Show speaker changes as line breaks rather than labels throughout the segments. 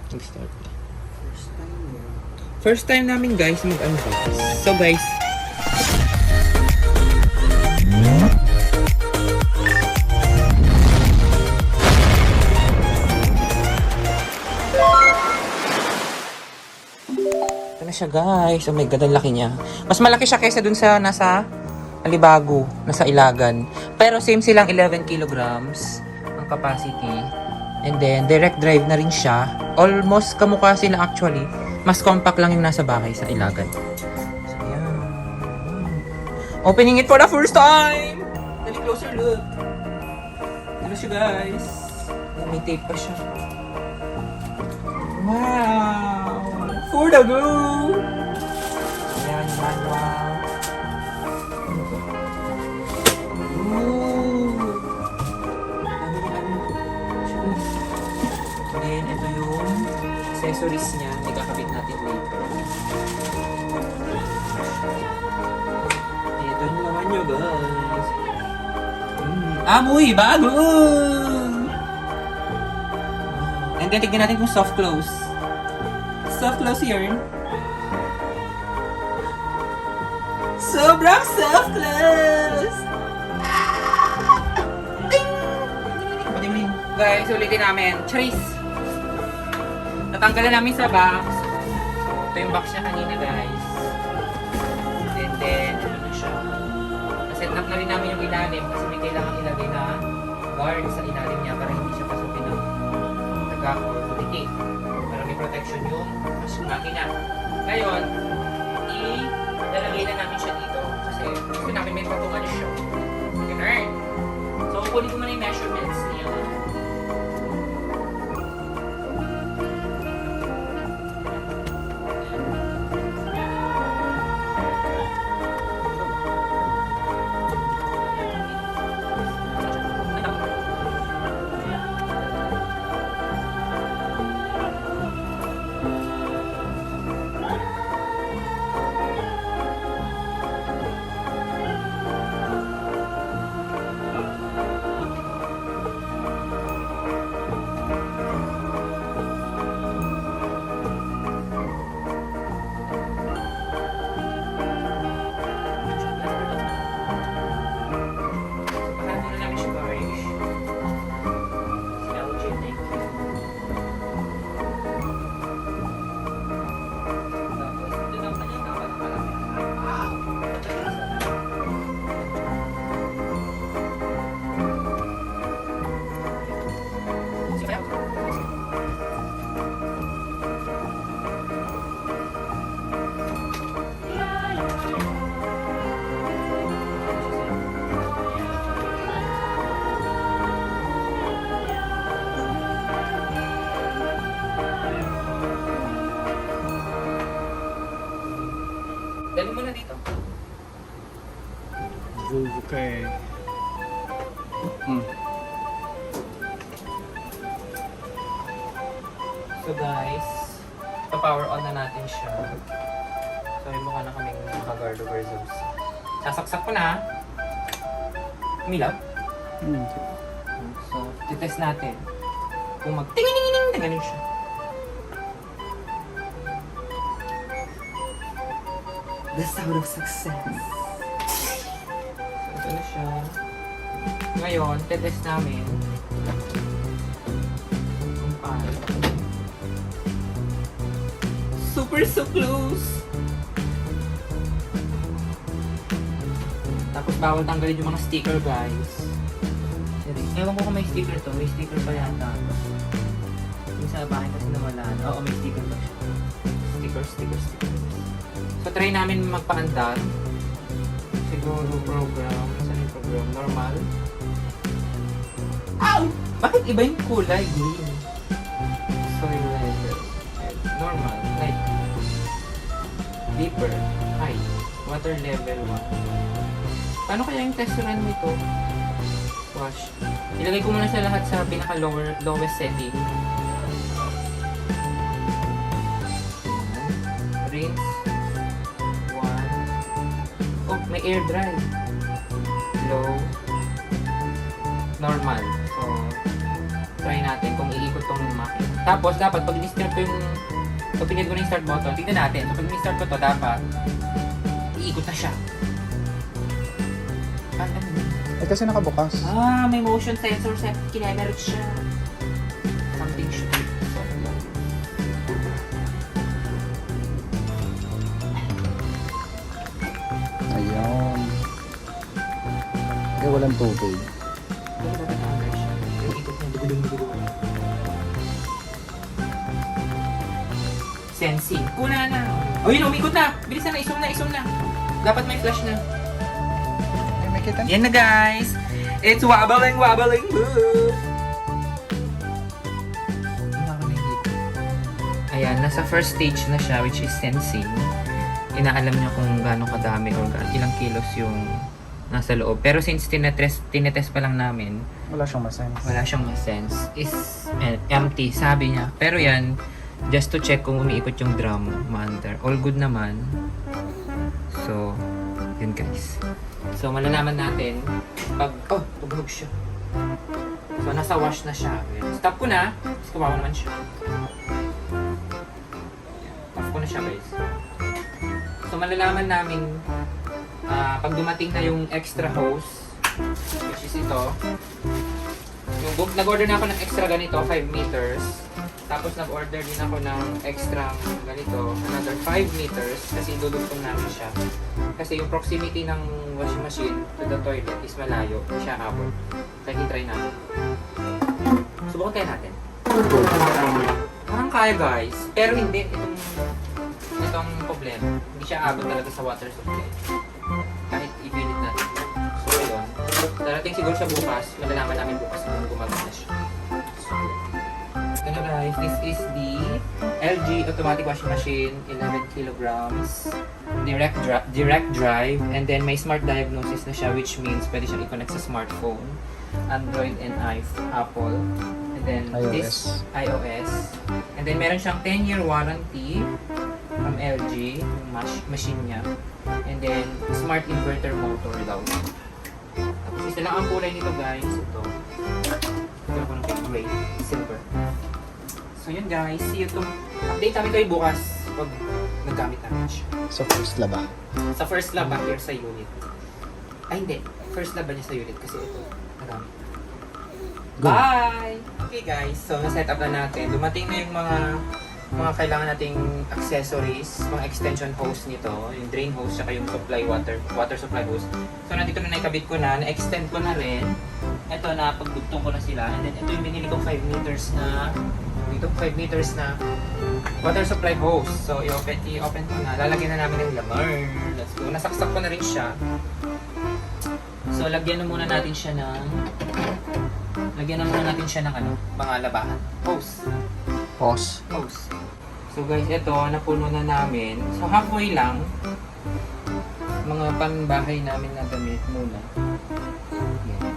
Nag-start na. First time namin guys mag-unbox. So guys, ito na siya guys. Oh my god, ang laki niya. Mas malaki siya kaysa dun sa nasa Alibago, nasa Ilagan. Pero same silang 11 kilograms ang capacity. And then, direct drive na rin siya. Almost kamukha sila actually. Mas compact lang yung nasa bahay sa Ilagan. So, yan. Opening it for the first time! Dali, closer look. Dito siya guys. May tape pa siya. Wow! For the go! Ayan, yung manual. Then, ito yung accessories niya. Ikakabit natin later. Ito yung naman nyo, guys. Amoy! Bago! And then, tignan natin kung soft close. Soft close here. Sobrang soft close! Guys, ulitin namin. Charis! Natanggalan namin sa box. Ito yung box niya kanina, guys. And then, ito siya. Naset up na rin namin yung ilalim kasi may kailangan ilagay na guard sa ilalim niya para hindi siya pasukin ng taga or buliti. Para may protection yung makina. Ngayon, ilalagay na namin siya dito kasi gusto namin may patungan siya. Ganun. So, kukunin ko muna yung measurements niya. Dali mo na dito.
Okay.
So guys, pa-power on na natin siya. Sorry, mukha na kaming naka-guard over those. Sasaksak ko na. Umilaw. So, titest natin. Kung mag-ting-ting-ting na ganun siya. The sound of success. So, ito na siya. Ngayon, titest namin. Kung paano. Super so close! Tapos bawal tanggalin yung mga sticker, guys. Ewan ko kung may sticker to. May sticker pa yata. Yung sa bahay kasi nawala. Oo, may sticker pa siya. Sticker. So, try namin magpaandar. Siguro program. Saan yung program? Normal. Ow! Bakit iba yung kulay? Green. Soil level. Normal. Light. Deeper. High. Water level 1. Paano kaya yung test run nito? Wash. Ilagay ko muna sa lahat sa lowest setting. Rinse. Oh, may air dry. Low. Normal. So, try natin kung iikot tong makina. Tapos, dapat pag ni-start ko yung pag pinit ko na yung start button, tignan natin. So, pag ni-start ko to, dapat iikot na siya. Ano yun?
Kasi nakabukas.
May motion sensor set. Kinemerit siya. Something should be.
Ayun. Eh, walang tubig.
Sensing. Kuna na. Oh, yun, umikot na. Bilisan na, isum na. Dapat may flash na.
Eh, may kita.
Yan na, guys. It's wobbling. Boop. Ayan, nasa first stage na siya, which is sensing. Inaalam niya kung gaano kadami or ilang kilos yung nasa loob. Pero since tinetest pa lang namin,
Wala siyang masense.
wala siyang ma-sense. Is empty, sabi niya. Pero yan, just to check kung umiikot yung drum maandar. All good naman. So, yun guys. So, malalaman natin pag... Oh, tumunog siya. So, nasa wash na siya. Stop ko na. Tapos kawawa naman siya. Off ko na siya guys. So, malalaman namin pag dumating na yung extra hose, which is ito. Nag-order na ako ng extra ganito, 5 meters. Tapos nag-order din ako ng extra ganito, another 5 meters kasi idudugtong namin siya. Kasi yung proximity ng washing machine to the toilet is malayo, hindi siya abot. Kaya i-try natin. Subukan kaya natin. Parang kaya guys, pero hindi itong problema. Hindi siya abot talaga sa water supply. Kahit ipilit natin. So yun, darating siguro siya bukas, malalaman namin bukas kung gumagana siya. So yun guys, this is the LG automatic washing machine, 11 kilograms, direct drive, and then may smart diagnosis na siya, which means pwede siyang i-connect sa smartphone, Android and Apple, and then this iOS, and then meron siyang 10-year warranty from LG, yung machine niya, and then smart inverter motor daw. Tapos isa lang ang kulay nito guys, ito ako ng gray, silver. So yun guys, see you to update namin kayo bukas pag naggamit namin siya.
So, first laba.
Sa first lab here sa unit. Ay hindi, first lab niya sa unit kasi ito, nagamit. Bye! Okay guys, so na-set up na natin. Dumating na yung mga kailangan nating accessories, mga extension hose nito, yung drain hose, saka yung supply water supply hose. So nandito na naikabit ko na-extend ko na rin. Ito na, pagdugtong ko na sila. And then ito yung binili kong 5 meters na water supply hose. So i-open ko na, lalagyan na namin ng laman. Let's go. Nasaksak ko na rin siya. So lagyan na muna natin siya ng mga labahan. Hose. So guys, ito, napuno na namin. So halfway lang, mga panbahay namin na damit muna. Yan.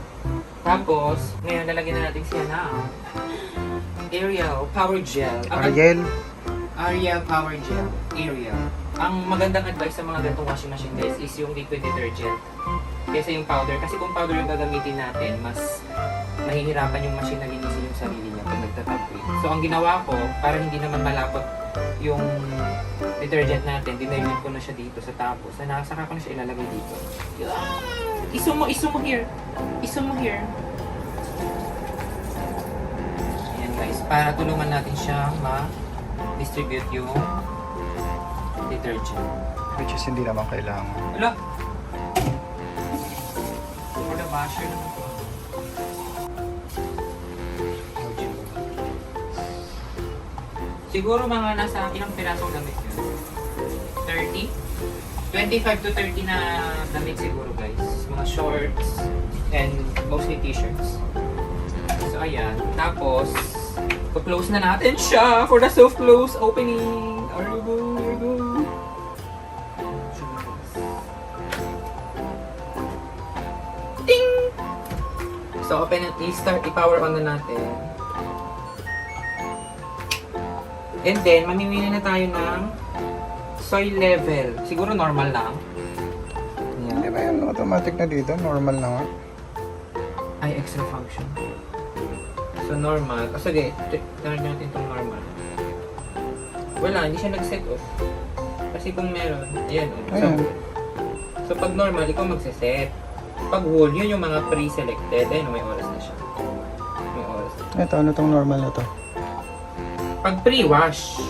Tapos, ngayon lalagyan na natin siya na Ariel Power Gel. Ariel Power Gel. Ariel. Ang magandang advice sa mga ganitong washing machine guys is yung liquid detergent. Kaysa yung powder. Kasi kung powder yung gagamitin natin, mas mahihirapan yung machine na linisin yung sarili niya pag nagtatapwid. So ang ginawa ko, para hindi naman malapot yung detergent natin, dinilute ko na siya dito sa tapos. Saka ko na siya ilalagay dito. Iso mo here. Ayan guys, para tulungan natin siya ma-distribute yung detergent.
Which is hindi naman kailangan.
Wala! For the washer naman ito. Siguro mga nasa ilang pirasong damit yun? 30? 25 to 30 na damit siguro guys. Mga shorts and mostly t-shirts. So ayan. Tapos, close na natin siya for the soft close opening. Here we go. Ding! So open it, i-power on na natin. And then, mamimili na tayo ng soil level. Siguro normal lang.
Hindi ba yan automatic na dito? Normal na nga.
Ay, extra function. So, normal. Sige, turn natin itong normal. Wala, hindi siya nag-set off. Kasi kung meron, ayan o.
Ayan.
So, pag normal, ikaw magse-set. Pag wall, yun yung mga pre-selected. Ayun, may oras na siya. May oras na.
Ito, ano tong normal na to?
Pag pre-wash,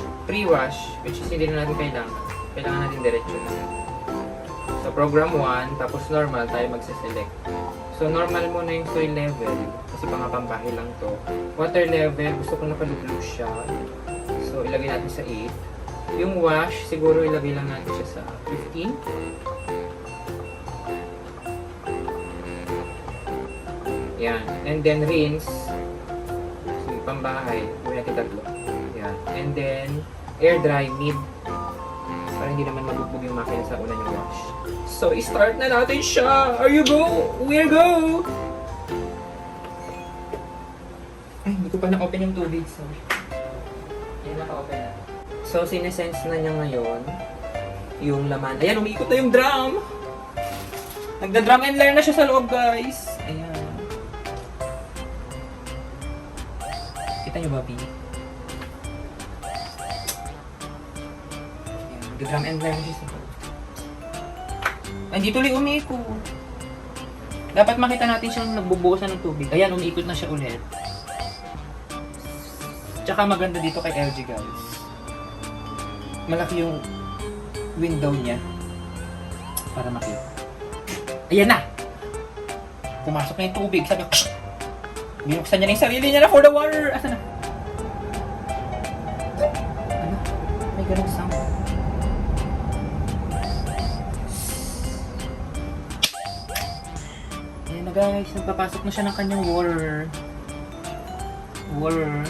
which is hindi na natin kailangan natin diretso na. So, program 1, tapos normal, tayo magse-select. So, normal muna yung soil level, kasi pangapambahay lang to. Water level, gusto ko nakalublog siya. So, ilagay natin sa 8. Yung wash, siguro ilagay lang natin siya sa 15. Yan. And then, rinse. Sige, pambahay. Gawin natin 3. Yan. And then, air dry, mid. Para hindi naman mabugbog yung makina sa una yung wash. So, start na natin siya! Are you go? We're go! Ay, hindi ko pa na-open yung tubig. Sorry. Yan, naka-open na. So, sinesense na niya ngayon yung laman. Ayan, umiikot na yung drum! Nagda-drum and learn na siya sa loob, guys. Ayan. Kita niyo ba, P? Ayan, nagda-drum and learn siya sa loob. Hindi tuloy umiikot. Dapat makita natin siyang nagbubuhos na ng tubig. Ayan, umiikot na siya ulit. Tsaka maganda dito kay LG, guys. Malaki yung window niya para makita. Ayan na! Pumasok na yung tubig. Sabi ko, binuksan niya na yung sarili niya na for the water. Asa na? Ano? May ganun sound. Ayan na, guys. Nagpapasok na siya ng kanyang water. Water.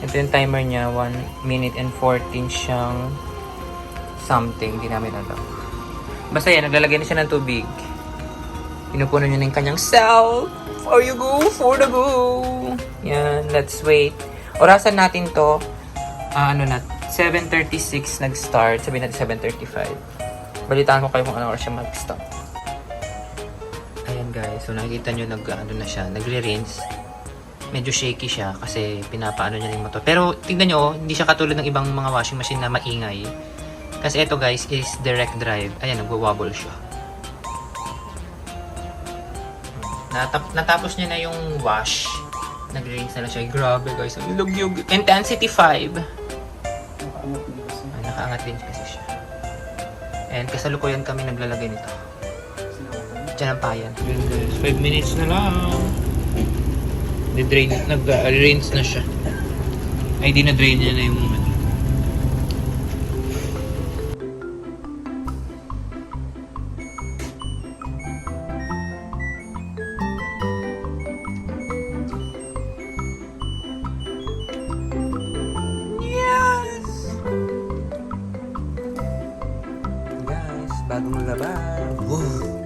Ito yung timer niya, 1 minute and 14 siyang something, hindi namin alam. Basta yan, naglalagay na siya ng tubig. Pinupuno niya na yung kanyang self. For you go, for the go. Yan, let's wait. Orasan natin to, 7:36 nag-start, sabihin natin 7:35. Balitaan ko kayo kung anong oras siya mag-stop. Ayan guys, so nakikita nyo na siya, nagre-rinse. Medyo shaky siya kasi pinapaano niya yung motor. Pero tingnan nyo, hindi siya katulad ng ibang mga washing machine na maingay. Kasi ito guys is direct drive. Ayan, nagwa-wobble siya. Natapos niya na yung wash. Nag-rinse na lang siya. Grabe guys, ang lugyog. Intensity 5. Nakaangat din kasi siya. And kasalukuyan kami naglalagay nito. Diyan ang payan. 5 minutes na lang. Nag-rinse na siya. Ay, di na-drain niya na yung Yes! Guys, bagong laban. Wow!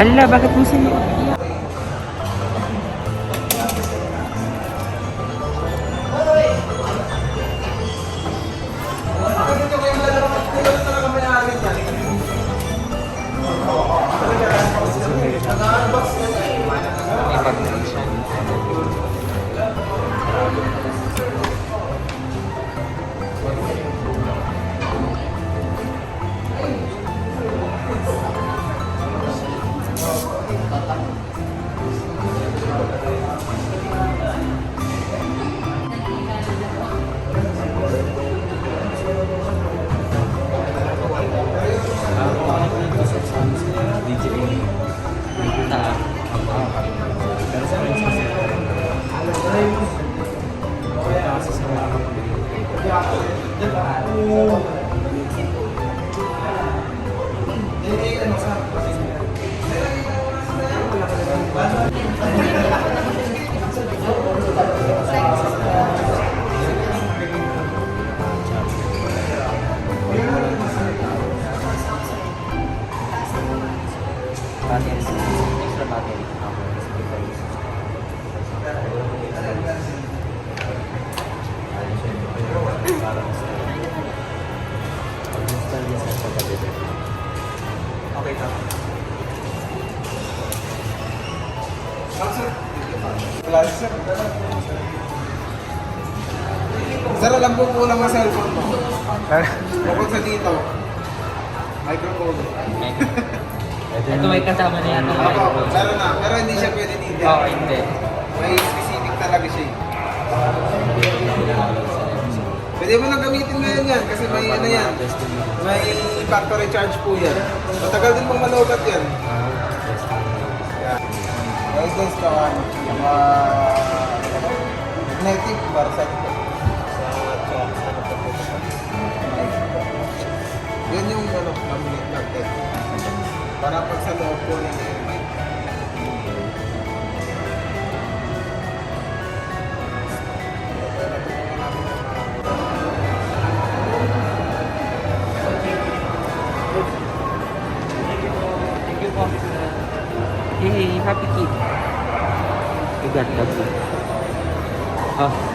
Ala, bakit mo sinuot? battery. Extra battery.
Okay, tama. Sir, alam ko kulang ang cellphone mo. Bukod sa dito. Microphone.
Ito may kasama na yata.
Opo, meron na. Pero hindi siya pwede dito.
Oo, hindi.
May specific talaga siya. Pwede mo lang gamitin ngayon yan kasi may ano yan. May factory charge po yan. Matagal din pong malobat yan. Well, guys, kawan. Mga magnetic para sa ito. Yan yung ano, magnet. Para pag sa loob po yan yung mic.
Thank you po. Hey, happy kid. You got that. Oh.